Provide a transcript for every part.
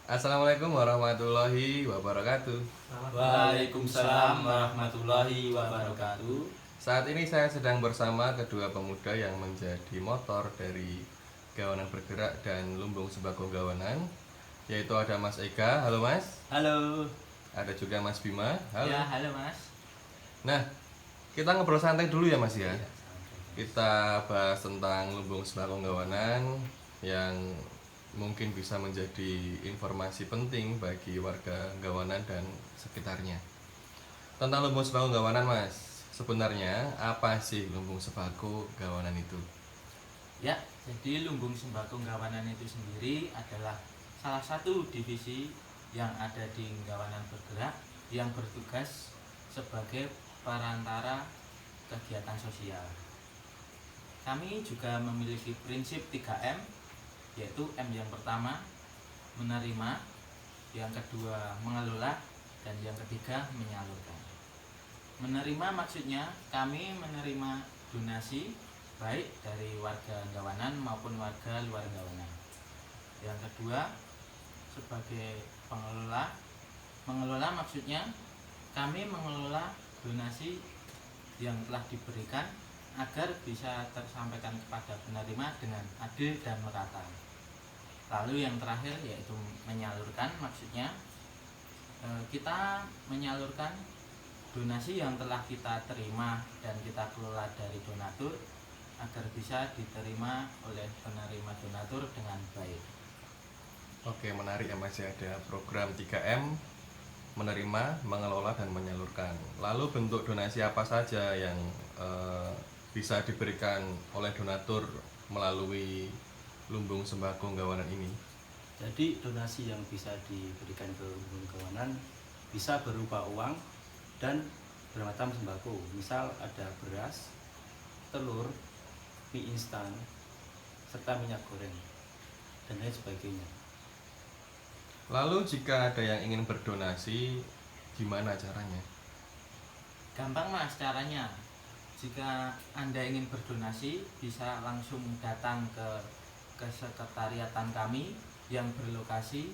Assalamualaikum warahmatullahi wabarakatuh. Waalaikumsalam warahmatullahi wabarakatuh. Saat ini saya sedang bersama kedua pemuda yang menjadi motor dari Gawanan Bergerak dan Lumbung Sembako Gawanan, yaitu ada Mas Eka. Halo Mas. Halo. Ada juga Mas Bima. Halo. Ya, halo Mas. Nah, kita ngobrol santai dulu ya Mas ya. Iya, Kita bahas tentang Lumbung Sembako Gawanan yang mungkin bisa menjadi informasi penting bagi warga Gawanan dan sekitarnya. Tentang Lumbung Sembako Gawanan Mas, sebenarnya apa sih Lumbung Sembako Gawanan itu? Ya, jadi Lumbung Sembako Gawanan itu sendiri adalah salah satu divisi yang ada di Gawanan Bergerak yang bertugas sebagai perantara kegiatan sosial. Kami juga memiliki prinsip 3M, yaitu M yang pertama menerima, yang kedua mengelola, dan yang ketiga menyalurkan. Menerima maksudnya kami menerima donasi baik dari warga Gawanan maupun warga luar Gawanan. Yang kedua sebagai pengelola, mengelola maksudnya kami mengelola donasi yang telah diberikan agar bisa tersampaikan kepada penerima dengan adil dan merata. Lalu yang terakhir yaitu menyalurkan, maksudnya kita menyalurkan donasi yang telah kita terima dan kita kelola dari donatur agar bisa diterima oleh penerima donatur dengan baik. Oke, menarik ya Mas ya, ada program 3M, menerima, mengelola, dan menyalurkan. Lalu bentuk donasi apa saja yang bisa diberikan oleh donatur melalui Lumbung Sembako Gawanan ini? Jadi donasi yang bisa diberikan ke Lumbung Gawanan bisa berupa uang dan bermacam sembako. Misal ada beras, telur, mie instan, serta minyak goreng dan lain sebagainya. Lalu jika ada yang ingin berdonasi, gimana caranya? Gampang Mas caranya. Jika Anda ingin berdonasi bisa langsung datang ke sekretariatan kami yang berlokasi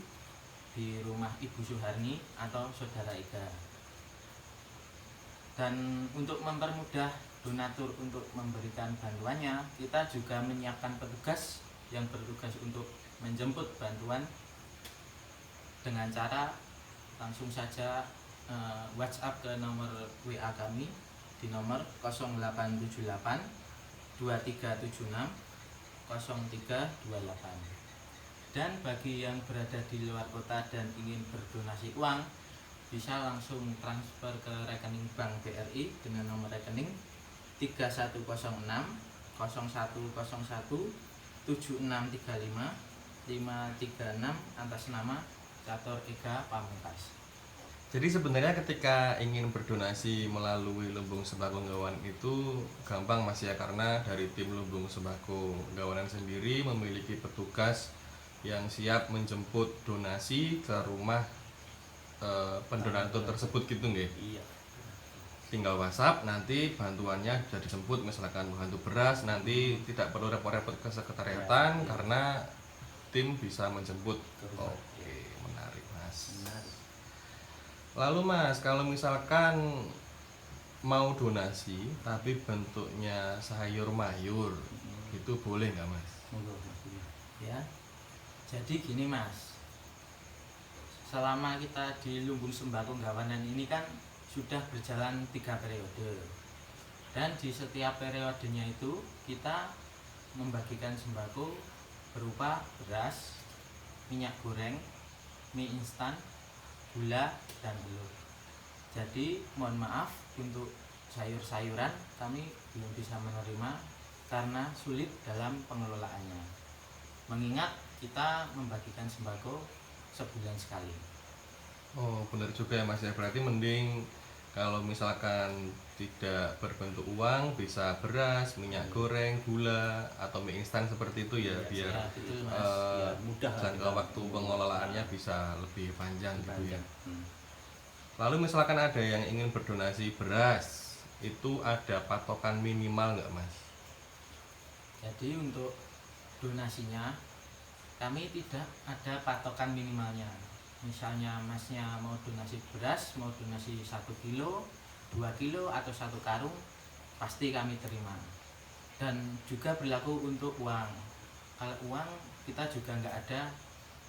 di rumah Ibu Suharni atau Saudara Ega. Dan untuk mempermudah donatur untuk memberikan bantuannya, kita juga menyiapkan petugas yang bertugas untuk menjemput bantuan dengan cara langsung saja WhatsApp ke nomor WA kami di nomor 0878 2376 0328. Dan bagi yang berada di luar kota dan ingin berdonasi uang bisa langsung transfer ke rekening Bank BRI dengan nomor rekening 3106 0101 7635 536 atas nama Catur Ega Pamungkas. Jadi sebenarnya ketika ingin berdonasi melalui Lumbung Sembako Gawanan itu gampang Mas ya, karena dari tim Lumbung Sembako Gawanan sendiri memiliki petugas yang siap menjemput donasi ke rumah pendonatur tersebut gitu nggih. Iya. Tinggal WhatsApp, nanti bantuannya bisa dijemput, misalkan bantu beras, nanti tidak perlu repot-repot ke sekretariatan Ya. karena tim bisa menjemput. Ke rumah. Oke, menarik Mas. Menarik. Lalu Mas, kalau misalkan mau donasi tapi bentuknya sayur mayur, itu boleh nggak Mas? Monggo Mas Bima. Ya. Jadi gini Mas. Selama kita di Lumbung Sembako Gawanan ini kan sudah berjalan 3 periode. Dan di setiap periodenya itu kita membagikan sembako berupa beras, minyak goreng, mie instan, gula, dan telur. Jadi mohon maaf untuk sayur-sayuran kami belum bisa menerima karena sulit dalam pengelolaannya. Mengingat kita membagikan sembako sebulan sekali. Oh, benar juga ya Mas ya. Berarti mending kalau misalkan tidak berbentuk uang bisa beras, minyak goreng, gula, atau mie instan seperti itu ya, Iya, biar Ya, betul Mas. Ya, mudah lah jangka kita waktu pengelolaannya bisa lebih panjang gitu ya. panjang. Lalu misalkan ada yang ingin berdonasi beras, itu ada patokan minimal nggak Mas? Jadi untuk donasinya kami tidak ada patokan minimalnya. Misalnya masnya mau donasi beras, mau donasi 1 kilo, 2 kilo atau 1 karung, pasti kami terima. Dan juga berlaku untuk uang. Kalau uang kita juga nggak ada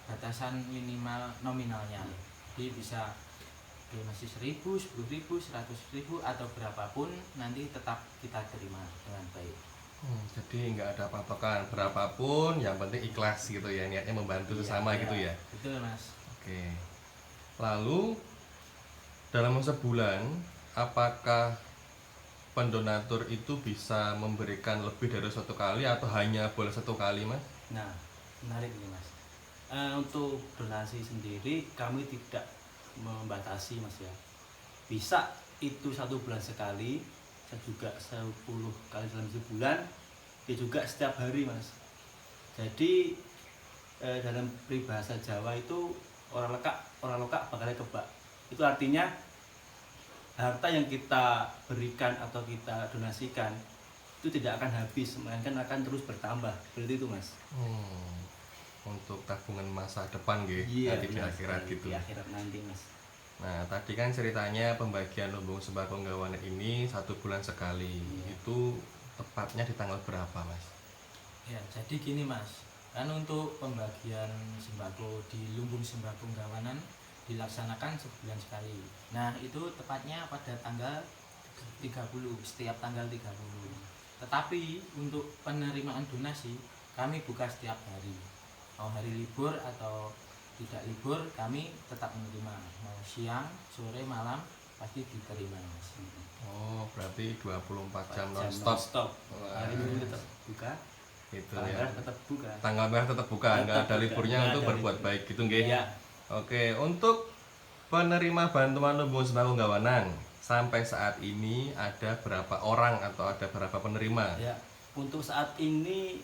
batasan minimal nominalnya. Jadi bisa donasi 1.000, 10.000, 100.000 atau berapapun nanti tetap kita terima dengan baik. Jadi nggak ada patokan berapapun, yang penting ikhlas gitu ya, niatnya membantu sesama gitu ya. Betul mas. Oke. Lalu dalam sebulan, apakah pendonatur itu bisa memberikan lebih dari 1 kali atau hanya boleh 1 kali, Mas? Nah, menarik nih Mas. Untuk donasi sendiri kami tidak membatasi Mas ya. Bisa itu 1 bulan sekali, bisa juga 10 kali dalam sebulan, ya juga setiap hari Mas. Jadi dalam peribahasa Jawa itu orang lokak bakalnya kebak. Itu artinya harta yang kita berikan atau kita donasikan itu tidak akan habis, melainkan akan terus bertambah. Berarti itu Mas. Untuk tabungan masa depan nanti di akhirat gitu. Di akhirat nanti Mas. Nah, tadi kan ceritanya pembagian lumbung sembako nggawanan ini 1 bulan sekali. Itu tepatnya di tanggal berapa, Mas? Ya, jadi gini Mas. Kan untuk pembagian sembako di lumbung sembako nggawanan dilaksanakan sebulan sekali. Nah, itu tepatnya pada tanggal 30, setiap tanggal 30. Tetapi untuk penerimaan donasi kami buka setiap hari. Mau hari libur atau tidak libur kami tetap menerima. Mau siang, sore, malam pasti diterima Mas. Oh, berarti 24 jam Jam non-stop. Hari Minggu tetap buka. Itu Tanggal ya. merah tetap buka. Tanggal merah tetap buka, nggak ada buka, liburnya nggak untuk ada berbuat libur. baik gitu nggih. Iya. Oke, untuk penerima bantuan lumbung sembako nggawanan sampai saat ini ada berapa orang atau ada berapa penerima? Ya, untuk saat ini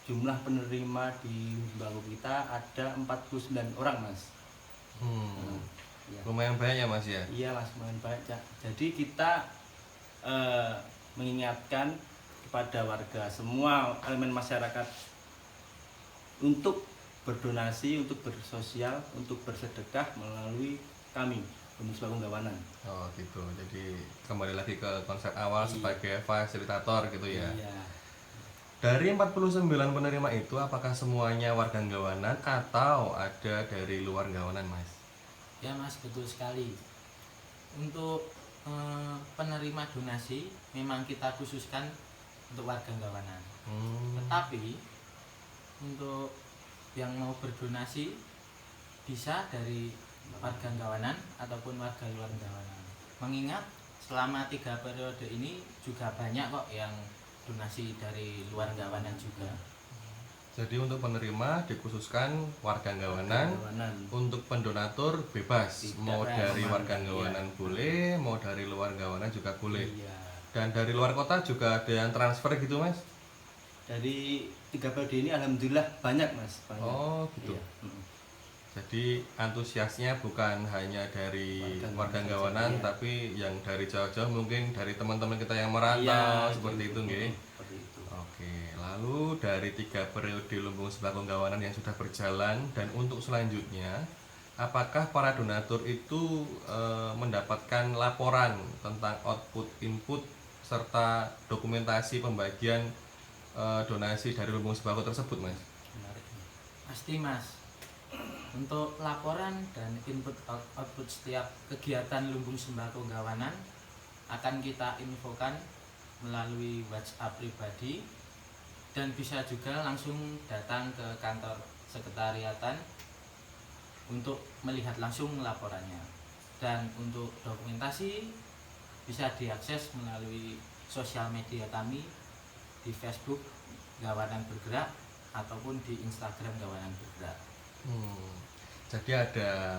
jumlah penerima di sembako kita ada 49 orang Mas. Ya. Lumayan banyak ya Mas ya? Iya Mas, lumayan banyak. Jadi kita mengingatkan kepada warga semua elemen masyarakat untuk berdonasi, untuk bersosial, untuk bersedekah melalui kami Lumbung Sembako Nggawanan. Oh gitu, jadi kembali lagi ke konsep awal Iya. sebagai fasilitator gitu ya. Iya. Dari 49 penerima itu apakah semuanya warga Nggawanan atau ada dari luar Nggawanan Mas? Ya Mas, betul sekali. Untuk penerima donasi memang kita khususkan untuk warga Nggawanan. Tetapi untuk yang mau berdonasi bisa dari warga Nggawanan ataupun warga luar Nggawanan. Mengingat selama 3 periode ini juga banyak kok yang donasi dari luar Nggawanan juga. Jadi untuk penerima dikhususkan warga Nggawanan, untuk pendonatur bebas, mau dari warga Nggawanan boleh, mau dari luar Nggawanan juga boleh. Iya. Dan dari luar kota juga ada yang transfer gitu Mas? Dari 3 periode ini alhamdulillah banyak Mas. Banyak. Oh gitu. Iya. Jadi antusiasnya bukan hanya dari warga Nggawanan, iya. tapi yang dari jauh-jauh mungkin dari teman-teman kita yang merantau Iya, seperti gitu. itu nggih. Seperti itu. Oke, lalu dari 3 periode lumbung sembako Nggawanan yang sudah berjalan dan untuk selanjutnya, apakah para donatur itu mendapatkan laporan tentang output, input, serta dokumentasi pembagian donasi dari lumbung sembako tersebut, Mas? Menarik. Pasti Mas. Untuk laporan dan input output setiap kegiatan lumbung sembako Nggawanan akan kita infokan melalui WhatsApp pribadi dan bisa juga langsung datang ke kantor sekretariatan untuk melihat langsung laporannya. Dan untuk dokumentasi bisa diakses melalui sosial media kami di Facebook Nggawanan Bergerak ataupun di Instagram Nggawanan Bergerak. Jadi ada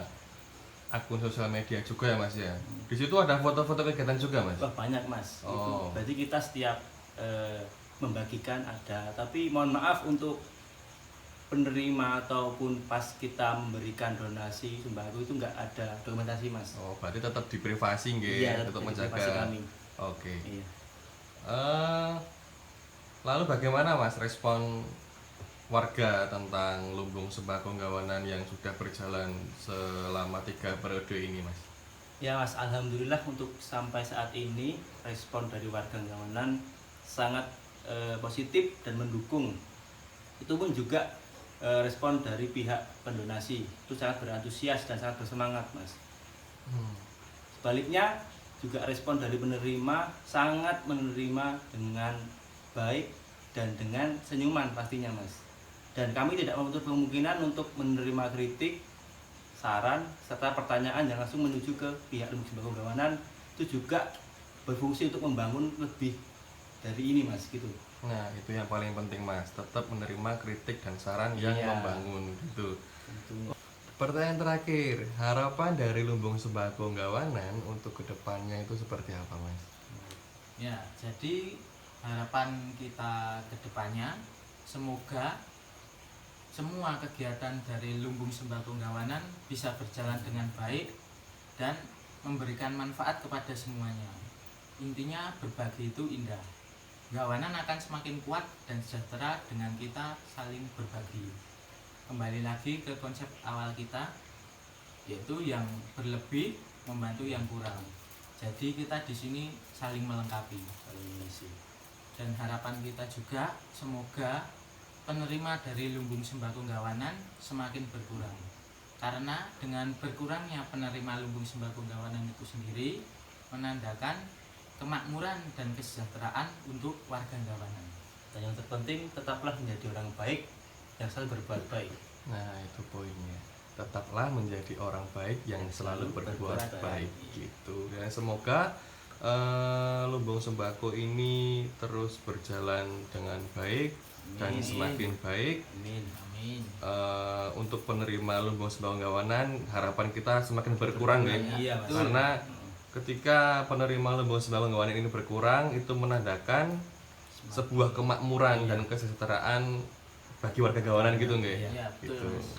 akun sosial media juga ya Mas ya. Di situ ada foto-foto kegiatan juga Mas. Wah, banyak Mas. Oh. Itu berarti kita setiap membagikan ada, tapi mohon maaf untuk penerima ataupun pas kita memberikan donasi sembako itu nggak ada dokumentasi Mas. Oh, berarti tetap di privasi nggih, Iya, untuk jadi menjaga. privasi kami. Oke. Iya. Lalu bagaimana Mas respon warga tentang lumbung sembako Gawanan yang sudah berjalan selama 3 periode ini, Mas? Ya Mas, alhamdulillah untuk sampai saat ini respon dari warga Gawanan sangat positif dan mendukung. Itu pun juga respon dari pihak pendonasi itu sangat berantusias dan sangat bersemangat, Mas. Sebaliknya juga respon dari penerima sangat menerima dengan baik dan dengan senyuman pastinya, Mas. Dan kami tidak menutup kemungkinan untuk menerima kritik, saran, serta pertanyaan yang langsung menuju ke pihak Lumbung Sembako Gawanan. Itu juga berfungsi untuk membangun lebih dari ini, Mas, gitu. Nah, itu yang paling penting, Mas. Tetap menerima kritik dan saran yang Iya. membangun gitu. Tentunya. Pertanyaan terakhir, harapan dari Lumbung Sembako Gawanan untuk kedepannya itu seperti apa, Mas? Ya, jadi harapan kita ke depannya semoga semua kegiatan dari Lumbung Sembako Gawanan bisa berjalan dengan baik dan memberikan manfaat kepada semuanya. Intinya berbagi itu indah. Gawanan akan semakin kuat dan sejahtera dengan kita saling berbagi. Kembali lagi ke konsep awal kita, yaitu yang berlebih membantu yang kurang. Jadi kita di sini saling melengkapi, saling mengisi. Dan harapan kita juga semoga penerima dari Lumbung Sembako Gawanan semakin berkurang. Karena dengan berkurangnya penerima Lumbung Sembako Gawanan itu sendiri menandakan kemakmuran dan kesejahteraan untuk warga Gawanan. Dan yang terpenting tetaplah menjadi orang baik yang selalu berbuat baik. Nah, itu poinnya. Tetaplah menjadi orang baik yang selalu berbuat baik gitu. Dan semoga Lumbung Sembako ini terus berjalan dengan baik dan Amin. semakin baik. Amin. Amin. Untuk penerima Lumbung Sembako Gawanan, harapan kita semakin berkurang ya. Iya, Mas. Karena ketika penerima Lumbung Sembako Gawanan ini berkurang, itu menandakan sebuah kemakmuran dan kesejahteraan bagi warga Gawanan gitu nggak? Iya, betul. Gitu. Mas.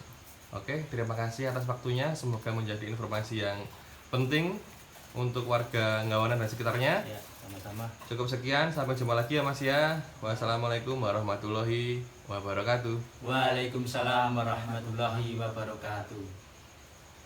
Oke, terima kasih atas waktunya. Semoga menjadi informasi yang penting untuk warga Gawanan dan sekitarnya. Ya, sama-sama. Cukup sekian, sampai jumpa lagi ya Mas ya. Wassalamualaikum warahmatullahi wabarakatuh. Waalaikumsalam warahmatullahi wabarakatuh.